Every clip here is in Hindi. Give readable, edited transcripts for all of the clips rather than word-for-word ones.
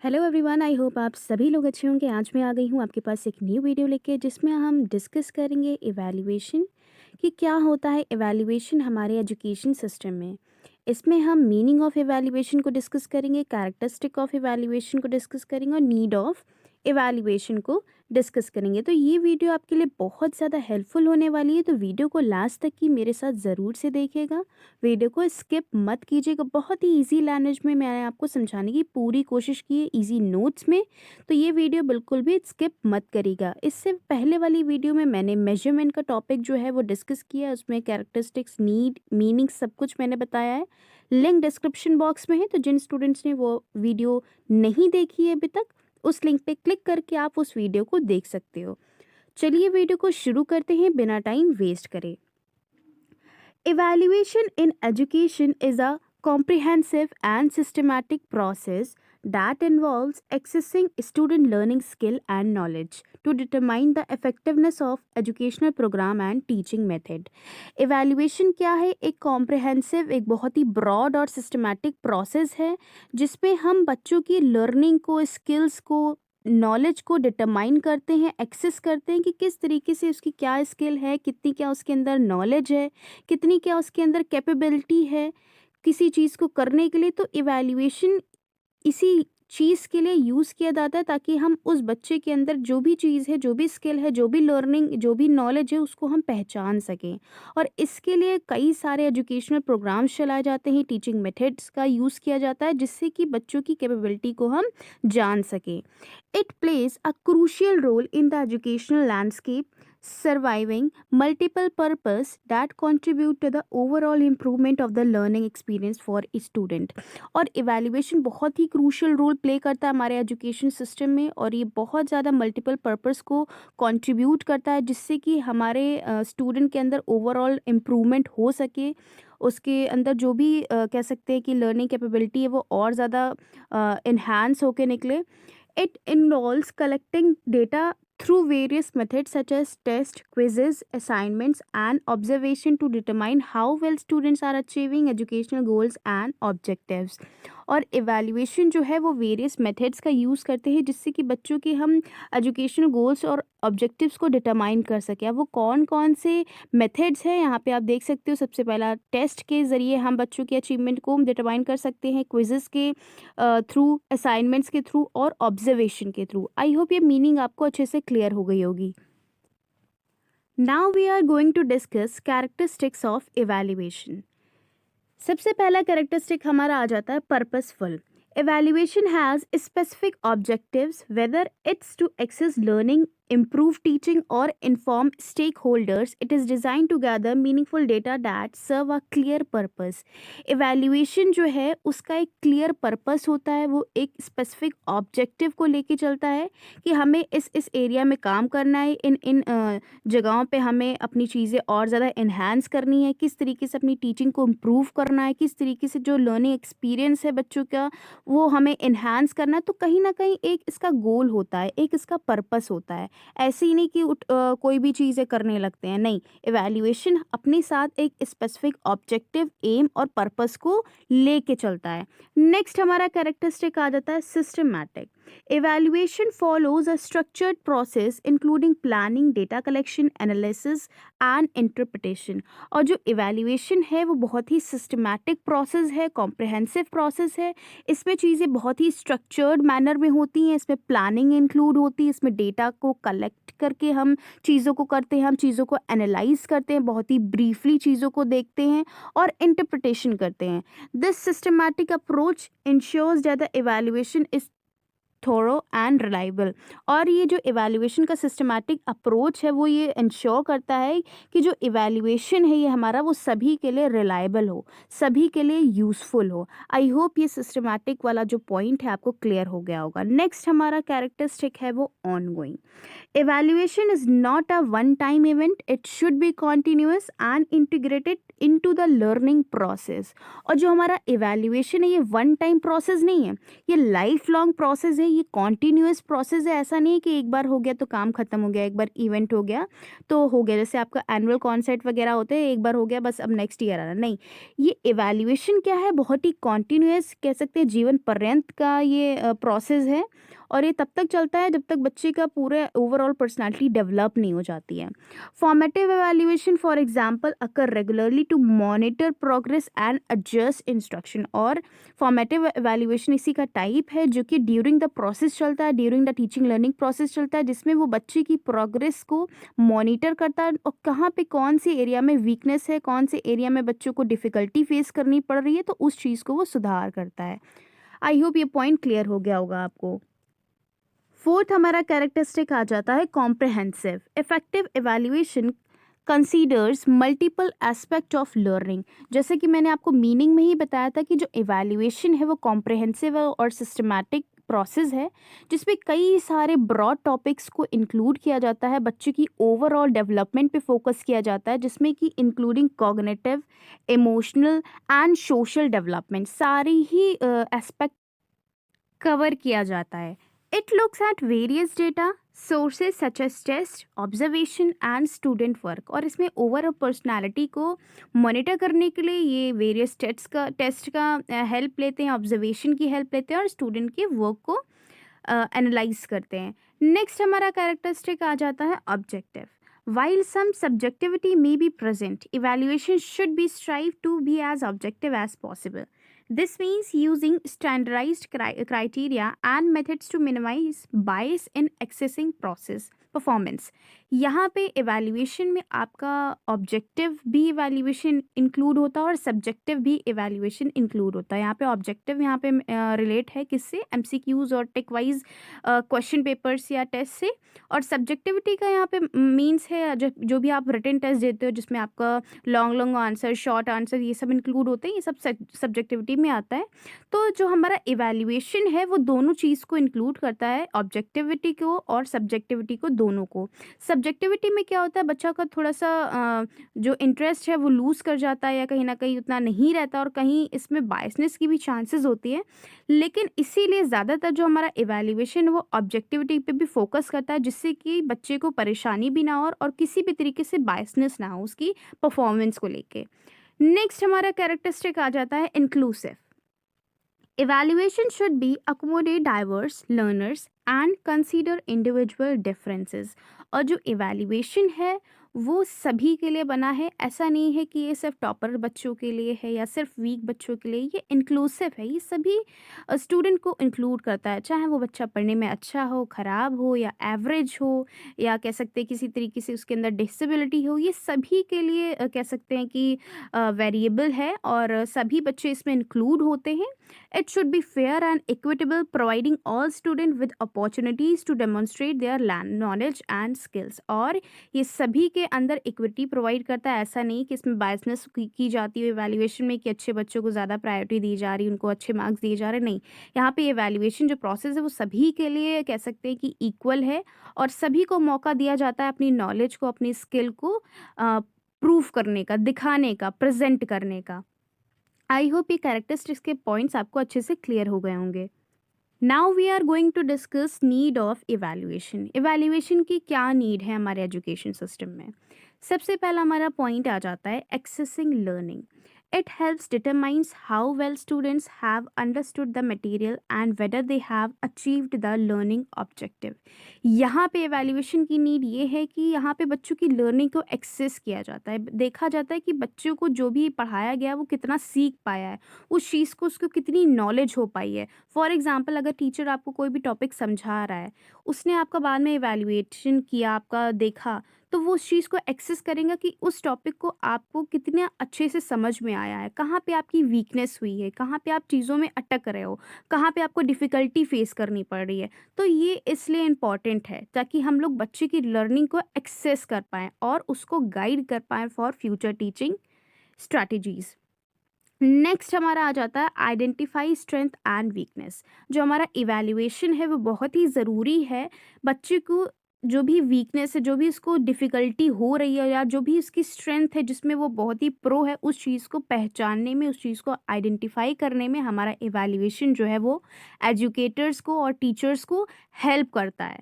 हेलो एवरीवन, आई होप आप सभी लोग अच्छे होंगे। आज मैं आ गई हूँ आपके पास एक न्यू वीडियो लेके जिसमें हम डिस्कस करेंगे इवैल्यूएशन कि क्या होता है इवैल्यूएशन हमारे एजुकेशन सिस्टम में। इसमें हम मीनिंग ऑफ इवैल्यूएशन को डिस्कस करेंगे, कैरेक्टरिस्टिक ऑफ इवैल्यूएशन को डिस्कस करेंगे और नीड ऑफ इवैल्यूएशन को डिस्कस करेंगे। तो ये वीडियो आपके लिए बहुत ज़्यादा हेल्पफुल होने वाली है, तो वीडियो को लास्ट तक की मेरे साथ ज़रूर से देखिएगा। वीडियो को स्किप मत कीजिएगा। बहुत ही इजी लैंग्वेज में मैंने आपको समझाने की पूरी कोशिश की है, इजी नोट्स में। तो ये वीडियो बिल्कुल भी स्किप मत करिएगा। इससे पहले वाली वीडियो में मैंने मेजरमेंट का टॉपिक जो है वो डिस्कस किया है, उसमें कैरेक्टरिस्टिक्स, नीड, मीनिंग सब कुछ मैंने बताया है। लिंक डिस्क्रिप्शन बॉक्स में है, तो जिन स्टूडेंट्स ने वो वीडियो नहीं देखी है अभी तक, उस लिंक पे क्लिक करके आप उस वीडियो को देख सकते हो। चलिए वीडियो को शुरू करते हैं बिना टाइम वेस्ट करे। Evaluation in education is a comprehensive and systematic process that involves assessing student learning skill and knowledge to determine the effectiveness of educational program and teaching method. Evaluation क्या है? एक comprehensive, एक बहुत ही broad और systematic process है जिसमें हम बच्चों की learning को, skills को, नॉलेज को डिटरमाइन करते हैं, एक्सेस करते हैं कि किस तरीके से उसकी क्या स्किल है, कितनी क्या उसके अंदर नॉलेज है, कितनी क्या उसके अंदर कैपेबिलिटी है किसी चीज़ को करने के लिए। तो इवैल्यूएशन इसी चीज़ के लिए यूज़ किया जाता है ताकि हम उस बच्चे के अंदर जो भी चीज़ है, जो भी स्किल है, जो भी लर्निंग, जो भी नॉलेज है, उसको हम पहचान सकें। और इसके लिए कई सारे एजुकेशनल प्रोग्राम्स चलाए जाते हैं, टीचिंग मेथड्स का यूज़ किया जाता है जिससे कि बच्चों की कैपेबिलिटी को हम जान सकें। It plays a crucial role in the educational landscape, surviving multiple purpose that contribute to the overall improvement of the learning experience for a student। और इवैल्यूएशन बहुत ही क्रूशियल रोल प्ले करता है हमारे एजुकेशन सिस्टम में, और ये बहुत ज़्यादा मल्टीपल पर्पस को कंट्रीब्यूट करता है जिससे कि हमारे स्टूडेंट के अंदर ओवरऑल इम्प्रूवमेंट हो सके। उसके अंदर जो भी कह सकते हैं कि लर्निंग कैपेबिलिटी है वो और ज़्यादा इन्हांस होके निकले। It involves collecting data through various methods such as tests, quizzes, assignments, and observation to determine how well students are achieving educational goals and objectives। और इवैल्यूएशन जो है वो वेरियस मेथड्स का यूज़ करते हैं जिससे कि बच्चों के हम एजुकेशनल गोल्स और ऑब्जेक्टिव्स को डिटरमाइन कर सकें। अब वो कौन कौन से मेथड्स हैं यहाँ पे आप देख सकते हो। सबसे पहला, टेस्ट के ज़रिए हम बच्चों के अचीवमेंट को डिटरमाइन कर सकते हैं, क्विजेस के थ्रू, असाइनमेंट्स के थ्रू और ऑब्जर्वेशन के थ्रू। आई होप ये मीनिंग आपको अच्छे से क्लियर हो गई होगी। Now we are going to discuss characteristics of evaluation. सबसे पहला कैरेक्टरिस्टिक हमारा आ जाता है purposeful. Evaluation has specific objectives, whether it's to access learning, improve teaching, or inform stakeholders. It is designed to gather meaningful data that serve a clear purpose. Evaluation जो है उसका एक clear purpose होता है, वो एक specific objective को लेके चलता है कि हमें इस एरिया में काम करना है, इन जगहों पे हमें अपनी चीज़ें और ज़्यादा इन्हांस करनी है, किस तरीके से अपनी टीचिंग को इम्प्रूव करना है, किस तरीके से जो लर्निंग एक्सपीरियंस है बच्चों का वो हमें इन्हांस करना है। तो कहीं ना कहीं एक इसका गोल होता है, एक इसका पर्पस होता है। ऐसे ही नहीं कि कोई भी चीज़ें करने लगते हैं, नहीं। इवैल्यूएशन अपने साथ एक स्पेसिफिक ऑब्जेक्टिव, एम और पर्पस को लेके चलता है। नेक्स्ट हमारा कैरेक्टरिस्टिक आ जाता है systematic. Evaluation follows a structured process including planning, data collection, analysis and interpretation। और जो evaluation है वो बहुत ही systematic process है, comprehensive process है। इसमें चीज़ें बहुत ही structured manner में होती हैं, इसमें planning include होती है, इसमें data को collect करके हम चीज़ों को करते हैं, हम चीज़ों को analyze करते हैं, बहुत ही briefly चीज़ों को देखते हैं और interpretation करते हैं। This systematic approach ensures that the evaluation is thorough and reliable. और ये जो इवैल्यूएशन का सिस्टमैटिक अप्रोच है वो ये इंश्योर करता है कि जो इवैल्यूएशन है ये हमारा वो सभी के लिए रिलायबल हो, सभी के लिए यूज़फुल हो। आई होप ये सिस्टमैटिक वाला जो पॉइंट है आपको क्लियर हो गया होगा। नेक्स्ट हमारा कैरेक्टरिस्टिक है वो ongoing. Evaluation is not a one-time event. It should be continuous and integrated into the learning process। और जो हमारा evaluation है ये one time process नहीं है, ये लाइफ लॉन्ग प्रोसेस है, ये कॉन्टिन्यूअस प्रोसेस है, ऐसा नहीं है कि एक बार हो गया तो काम खत्म हो गया, एक बार इवेंट हो गया तो हो गया, जैसे आपका एनुअल कॉन्सर्ट वगैरह होते हैं, एक बार हो गया बस अब नेक्स्ट ईयर आना नहीं। ये इवैल्यूएशन क्या है, बहुत ही कॉन्टिन्यूअस कह सकते हैं, जीवन पर्यंत का ये प्रोसेस है और ये तब तक चलता है जब तक बच्चे का पूरे ओवरऑल पर्सनालिटी डेवलप नहीं हो जाती है। Formative evaluation for example occur regularly to monitor progress and adjust instruction, और फॉर्मेटिव evaluation इसी का टाइप है जो कि ड्यूरिंग द प्रोसेस चलता है, during the teaching learning process चलता है, जिसमें वो बच्चे की प्रोग्रेस को मॉनिटर करता है और कहाँ पे कौन सी एरिया में वीकनेस है, कौन से एरिया में बच्चों को डिफ़िकल्टी फेस करनी पड़ रही है, तो उस चीज़ को वो सुधार करता है। आई होप ये पॉइंट क्लियर हो गया होगा आपको। फोर्थ हमारा कैरेक्टरिस्टिक आ जाता है comprehensive. Effective evaluation considers multiple aspect of learning. जैसे कि मैंने आपको मीनिंग में ही बताया था कि जो इवैल्यूएशन है वो कॉम्प्रहेंसिव है और सिस्टमैटिक प्रोसेस है, जिसमें कई सारे ब्रॉड टॉपिक्स को इंक्लूड किया जाता है, बच्चे की ओवरऑल डेवलपमेंट पे फोकस किया जाता है, जिसमें कि including cognitive, emotional and social development, सारी ही एस्पेक्ट कवर किया जाता है। It looks at various data sources such as test, observation and student work, और इसमें ओवरऑल पर्सनालिटी को मॉनिटर करने के लिए ये वेरियस टेस्ट का हेल्प लेते हैं, ऑब्जर्वेशन की हेल्प लेते हैं और स्टूडेंट के वर्क को एनालाइज करते हैं। नेक्स्ट हमारा कैरेक्टरिस्टिक आ जाता है objective. While some subjectivity may be present, evaluation should be strive to be as objective as possible. This means using standardized criteria and methods to minimize bias in assessing process performance. यहाँ पे evaluation में आपका objective भी evaluation include होता है और subjective भी evaluation include होता है। यहाँ पे objective यहाँ पे relate है किससे, MCQs और टिक वाइज क्वेश्चन पेपर्स या टेस्ट से, और सब्जेक्टिविटी का यहाँ पे मीन्स है जो भी आप रिटन टेस्ट देते हो जिसमें आपका long long answer, short answer, ये सब इंक्लूड होते हैं, ये सब सब्जेक्टिविटी में आता है। तो जो हमारा इवैल्यूएशन है वो दोनों चीज़ को इंक्लूड करता है, ऑब्जेक्टिविटी को और सब्जेक्टिविटी को, दोनों को। सब्जेक्टिविटी में क्या होता है, बच्चा का थोड़ा सा जो इंटरेस्ट है वो लूज़ कर जाता है या कहीं ना कहीं उतना नहीं रहता और कहीं इसमें बायसनेस की भी चांसेस होती है, लेकिन इसीलिए ज़्यादातर जो हमारा इवैल्यूएशन वो ऑब्जेक्टिविटी पे भी फोकस करता है, जिससे कि बच्चे को परेशानी भी ना हो और किसी भी तरीके से बायसनेस ना हो उसकी परफॉर्मेंस को लेके। नेक्स्ट हमारा कैरेक्टरिस्टिक आ जाता है inclusive. Evaluation should be accommodate diverse learners and consider individual differences। और जो evaluation है वो सभी के लिए बना है, ऐसा नहीं है कि ये सिर्फ टॉपर बच्चों के लिए है या सिर्फ वीक बच्चों के लिए, ये इंक्लूसिव है, ये सभी स्टूडेंट को इंक्लूड करता है, चाहे वो बच्चा पढ़ने में अच्छा हो, ख़राब हो या एवरेज हो, या कह सकते हैं किसी तरीके से उसके अंदर डिसेबिलिटी हो, ये सभी के लिए कह सकते हैं कि वेरिएबल है और सभी बच्चे इसमें इंक्लूड होते हैं। It should be fair and equitable, providing all students with opportunities to demonstrate their knowledge and skills। और ये सभी के अंदर इक्विटी प्रोवाइड करता है, ऐसा नहीं कि इसमें बायसनेस की जाती है इवैल्यूएशन में कि अच्छे बच्चों को ज़्यादा प्रायोरिटी दी जा रही है, उनको अच्छे मार्क्स दिए जा रहे, नहीं। यहाँ पे इवैल्यूएशन जो प्रोसेस है वो सभी के लिए कह सकते हैं कि इक्वल है और सभी को मौका दिया जाता है अपनी नॉलेज को, अपनी स्किल को प्रूव करने का, दिखाने का, प्रेजेंट करने का। आई होप ये कैरेक्टरिस्टिक्स के पॉइंट्स आपको अच्छे से क्लियर हो गए होंगे। Now we are going to discuss need of evaluation. Evaluation की क्या नीड है हमारे एजुकेशन सिस्टम में। सबसे पहला हमारा पॉइंट आ जाता है accessing learning. It helps determines how well students have understood the material and whether they have achieved the learning objective। यहाँ पे evaluation की नीड ये है कि यहाँ पे बच्चों की लर्निंग को एक्सेस किया जाता है, देखा जाता है कि बच्चों को जो भी पढ़ाया गया वो कितना सीख पाया है, उस चीज़ को उसको कितनी नॉलेज हो पाई है। फॉर एग्जाम्पल अगर टीचर आपको कोई भी टॉपिक समझा रहा है, उसने आपका बाद में इवैल्यूएशन किया, आपका देखा, तो वो उस चीज़ को एक्सेस करेंगे कि उस टॉपिक को आपको कितने अच्छे से समझ में आया है, कहाँ पे आपकी वीकनेस हुई है, कहाँ पे आप चीज़ों में अटक रहे हो, कहाँ पे आपको डिफ़िकल्टी फेस करनी पड़ रही है। तो ये इसलिए इम्पॉर्टेंट है ताकि हम लोग बच्चे की लर्निंग को एक्सेस कर पाएँ और उसको गाइड कर पाएँ for future teaching strategies. Next हमारा आ जाता है आइडेंटिफाई स्ट्रेंथ एंड वीकनेस। जो हमारा इवैल्यूएशन है वो बहुत ही ज़रूरी है बच्चे को जो भी वीकनेस है, जो भी उसको डिफ़िकल्टी हो रही है या जो भी उसकी स्ट्रेंथ है जिसमें वो बहुत ही प्रो है, उस चीज़ को पहचानने में, उस चीज़ को आइडेंटिफ़ाई करने में हमारा इवैल्यूएशन जो है वो एजुकेटर्स को और टीचर्स को हेल्प करता है।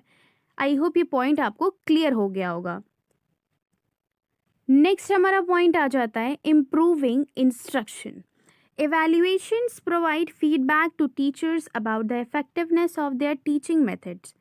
आई होप ये पॉइंट आपको क्लियर हो गया होगा। नेक्स्ट हमारा पॉइंट आ जाता है improving instruction. Evaluations provide feedback to teachers about the effectiveness of their teaching methods.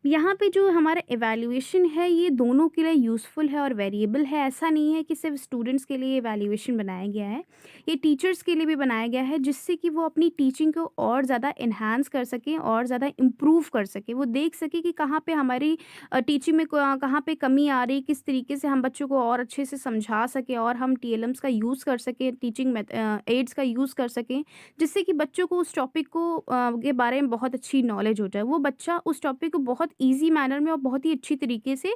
यहाँ पे जो हमारा एवैल्यूएशन है ये दोनों के लिए यूज़फुल है और वेरिएबल है। ऐसा नहीं है कि सिर्फ स्टूडेंट्स के लिए एवैल्यूएशन बनाया गया है, ये टीचर्स के लिए भी बनाया गया है, जिससे कि वो अपनी टीचिंग को और ज़्यादा एनहांस कर सकें और ज़्यादा इम्प्रूव कर सकें। वो देख सकें कि कहाँ पे हमारी टीचिंग में कहाँ पे कमी आ रही, किस तरीके से हम बच्चों को और अच्छे से समझा सकें और हम टीएलएम्स का यूज़ कर सकें, टीचिंग एड्स का यूज़ कर सकें, जिससे कि बच्चों को उस टॉपिक को के बारे में बहुत अच्छी नॉलेज हो जाए। वो बच्चा उस टॉपिक को बहुत ईज़ी मैनर में और बहुत ही अच्छी तरीके से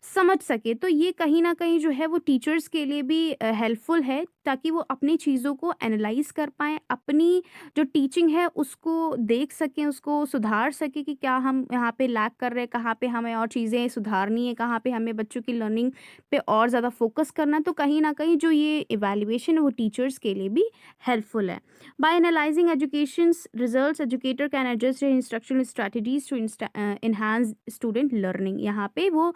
समझ सके। तो ये कहीं न कहीं जो है वो टीचर्स के लिए भी हेल्पफुल है, ताकि वो अपनी चीज़ों को एनालाइज़ कर पाएँ, अपनी जो टीचिंग है उसको देख सकें, उसको सुधार सकें कि क्या हम यहाँ पे लैग कर रहे हैं, कहाँ पे हमें और चीज़ें सुधारनी है, कहाँ पे हमें बच्चों की लर्निंग पे और ज़्यादा फ़ोकस करना है। तो कहीं न कहीं जो ये इवैल्यूएशन है वो टीचर्स के लिए भी हेल्पफुल है। By analyzing education's results, educator can adjust their instructional strategies to enhance student learning. यहाँ पे वो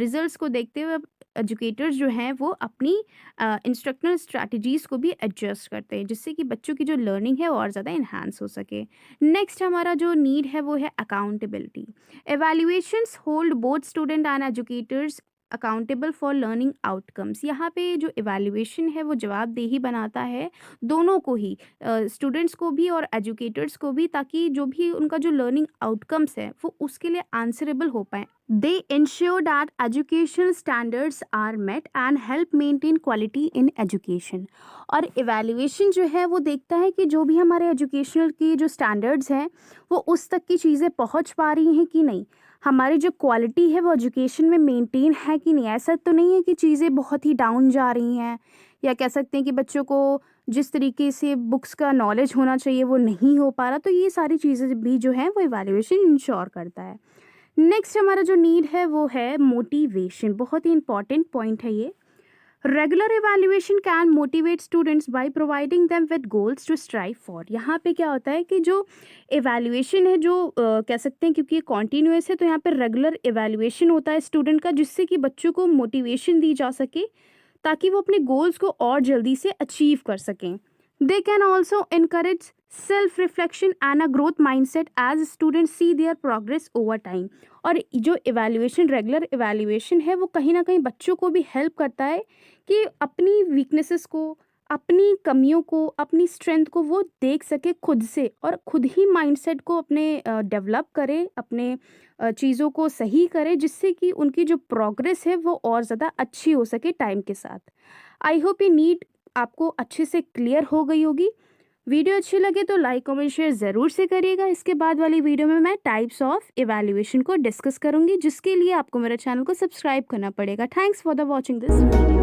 रिजल्ट्स को देखते हुए एजुकेटर्स जो हैं वो अपनी इंस्ट्रक्शनल स्ट्रैटेजीज़ को भी एडजस्ट करते हैं, जिससे कि बच्चों की जो लर्निंग है वो और ज़्यादा इन्हांस हो सके। नेक्स्ट हमारा जो नीड है वो है accountability. Evaluations hold both student and educators accountable for learning outcomes. यहाँ पे जो इवैल्यूएशन है वो जवाबदेही बनाता है दोनों को ही, स्टूडेंट्स को भी और एजुकेटर्स को भी, ताकि जो भी उनका जो लर्निंग आउटकम्स है वो उसके लिए आंसरेबल हो पाए। They ensure that educational standards are met and help maintain quality in education. और इवैल्यूएशन जो है वो देखता है कि जो भी हमारे एजुकेशनल की जो स्टैंडर्ड्स हैं वो उस तक की चीज़ें पहुंच पा रही हैं कि नहीं, हमारी जो क्वालिटी है वो एजुकेशन में मेंटेन है कि नहीं। ऐसा तो नहीं है कि चीज़ें बहुत ही डाउन जा रही हैं, या कह सकते हैं कि बच्चों को जिस तरीके से बुक्स का नॉलेज होना चाहिए वो नहीं हो पा रहा। तो ये सारी चीज़ें भी जो है वो इवैल्यूएशन इंश्योर करता है। नेक्स्ट हमारा जो नीड है वो है मोटिवेशन। बहुत ही इंपॉर्टेंट पॉइंट है ये। Regular evaluation can motivate students by providing them with goals to strive for. यहाँ पे क्या होता है कि जो इवैल्यूएशन है जो कह सकते हैं, क्योंकि ये कॉन्टीन्यूअस है, तो यहाँ पे रेगुलर इवैल्यूएशन होता है स्टूडेंट का, जिससे कि बच्चों को मोटिवेशन दी जा सके ताकि वो अपने गोल्स को और जल्दी से अचीव कर सकें। They can also encourage self reflection and a growth mindset as students see their progress over time. और जो इवैल्यूएशन, रेगुलर इवैल्यूएशन है वो कहीं ना कहीं बच्चों को भी हेल्प करता है कि अपनी वीकनेसेस को, अपनी कमियों को, अपनी स्ट्रेंथ को वो देख सके खुद से, और खुद ही माइंडसेट को अपने डेवलप करे, अपने चीज़ों को सही करे, जिससे कि उनकी जो प्रोग्रेस है वो और ज़्यादा अच्छी हो सके टाइम के साथ। आई होप ये नीड आपको अच्छे से क्लियर हो गई होगी। वीडियो अच्छी लगे तो लाइक कमेंट शेयर ज़रूर से करिएगा। इसके बाद वाली वीडियो में मैं टाइप्स ऑफ इवैल्यूएशन को डिस्कस करूंगी, जिसके लिए आपको मेरे चैनल को सब्सक्राइब करना पड़ेगा। Thanks for the watching this video.